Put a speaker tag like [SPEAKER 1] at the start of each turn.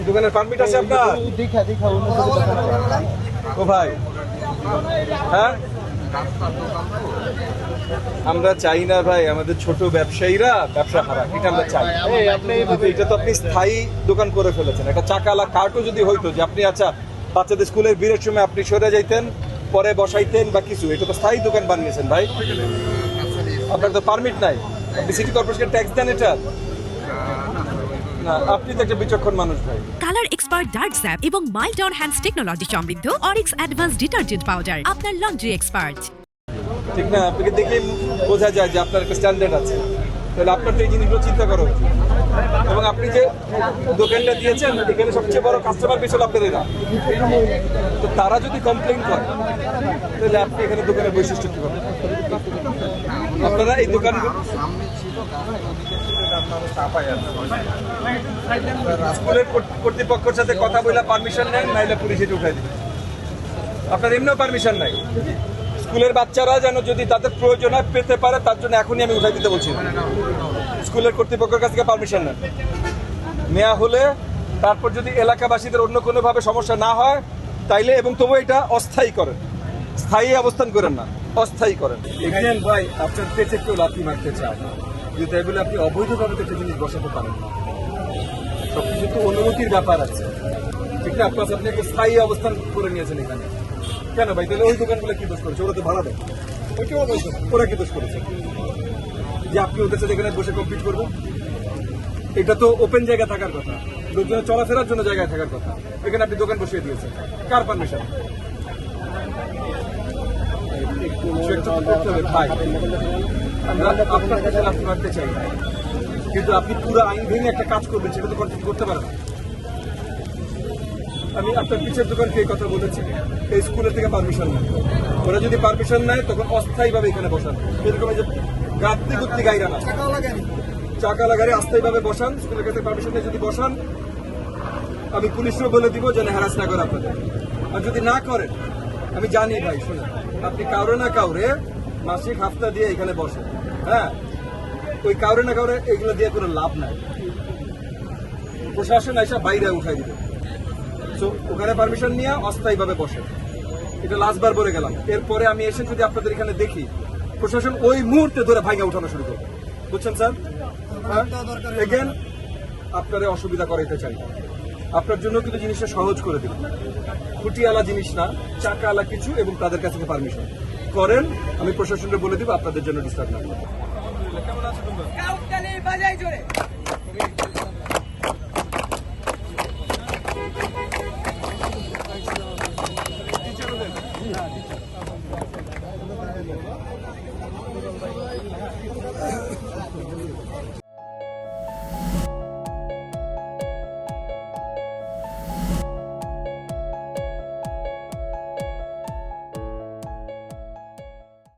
[SPEAKER 1] দোকানের পারমিট আছে আপনার? ও ভাই, হ্যাঁ আমরা চাই না ভাই আমাদের ছোট ব্যবসায়ীরা ব্যবসা হারাক, এটা আমরা চাই। এটা তো আপনি স্থায়ী দোকান করে ফেলেছেন। একটা চাকালা কার্টও যদি হইতো যে আপনি আচ্ছা বাচ্চাদের স্কুলের ভিড়ের সময় আপনি সরে যাইতেন, পরে বসাইতেন বা কিছু, এটা তো স্থায়ী দোকান বানিয়েছেন ভাই। আপনার তো পারমিট নাই, আপনি সিটি কর্পোরেশনের ট্যাক্স দেন এটা না, আপনি তো একটা বিচক্ষণ মানুষ ভাই।
[SPEAKER 2] কালার এক্সপার্ট ডার্ক স্যাপ এবং মাইল্ড অন হ্যান্ডস টেকনোলজি সমৃদ্ধ অরিক্স অ্যাডভান্স ডিটারজেন্ট পাউডার আপনার লন্ড্রি এক্সপার্ট।
[SPEAKER 1] ঠিক না, আপনাকে দেখে বোঝা যায় যে আপনার একটা স্ট্যান্ডার্ড আছে। তাহলে আপনার তো এই জিনিসগুলো চিন্তা করো। এবং আপনি যে দোকানটা দিয়েছেন এখানে সবচেয়ে বড় কাস্টমার বেশ হলো আপনার এরা। তো তারা যদি কমপ্লেন করে তাহলে আপনি এখানে দোকানের বৈশিষ্ট্য কি করবেন? আপনারা এই দোকান স্কুলের কর্তৃপক্ষের সাথে কথা বলে পারমিশন নেন, নাইলে পুলিশ এটা উঠাই দিবে। আপনার এমনিও পারমিশন নাই। স্কুলের বাচ্চারা যেন যদি তাদের প্রয়োজন হয় পেতে পারে, তার জন্য এখনই আমি উঠাই দিতে বলছি। স্কুলের কর্তৃপক্ষের কাছ থেকে পারমিশন নেন, নেওয়া হলে তারপর যদি এলাকাবাসীদের অন্য কোনোভাবে সমস্যা না হয় তাইলে, এবং তবু এটা অস্থায়ী করেন, স্থায়ী অবস্থান করেন না, অস্থায়ী করেন। এখানে ভাই আপনার পেটে কেউ লাথি মারতে চায় না, কিন্তু এগুলো আপনি অবৈধভাবে একটা জিনিস বসাতে পারেন না। সবকিছু তো অনুমতির ব্যাপার আছে, ঠিক না? আপনার আপনি একটা স্থায়ী অবস্থান করে নিয়েছেন এখানে। কেন ভাই? তাহলে ওই দোকানগুলো কি দোষ করেছে? ওরা তো ভাড়া দেয়। ওরা কি দোষ করেছে যে আপনি ওদের সাথে এখানে বসে কমপ্লিট করবেন? এটা তো ওপেন জায়গা থাকার কথা, লোকজনের চলাফেরার জন্য জায়গায় থাকার কথা। এখানে আপনি দোকান বসিয়ে দিয়েছেন, কার পারমিশন? ভাই আমরা আপনার কাছে লাথি মারতে চাই না, কিন্তু আপনি পুরো আইন ভেঙে একটা কাজ করবেন, সেটা তো করতে পারেন। আমি আপনার পিছের দোকানকে এই কথা বলেছি, এই স্কুলের থেকে পারমিশন নেয়। ওরা যদি পারমিশন নেয় তখন অস্থায়ীভাবে এখানে বসান। এরকম যে গাত্তি গুত্তি গাইরা না, চাকা লাগারে অস্থায়ীভাবে বসান। স্কুলের কাছে পারমিশন নিয়ে যদি বসান, আমি পুলিশও বলে দিব যেন হ্যারাস না করে আপনাদের। আর যদি না করেন, আমি জানি ভাই, শুনে আপনি কাউরে না কাউরে মাসিক হাফতা দিয়ে এখানে বসেন, হ্যাঁ, ওই কাউরে না কাউরে এগুলো দিয়ে কোনো লাভ নাই। প্রশাসন এসে বাইরে উঠাই দিবে। তো ওখানে পারমিশন নিয়ে অস্থায়ীভাবে বসে, এটা লাস্টবার বলে গেলাম। এরপরে আমি এসে যদি আপনাদের এখানে দেখি, প্রশাসন ওই মুহূর্তে ধরে ভাইগা উঠানো শুরু করবে। বুঝছেন স্যার? এগেন আপনারা অসুবিধা করাইতে চাই, আপনার জন্য কিন্তু জিনিসটা সহজ করে দিলাম। খুঁটিওয়ালা জিনিস না, চাকাওয়ালা কিছু, এবং তাদের কাছ থেকে পারমিশন করেন। আমি প্রশাসনকে বলে দিব আপনাদের জন্য ডিস্টার্ব না করে। কেমন আছো তোমরা?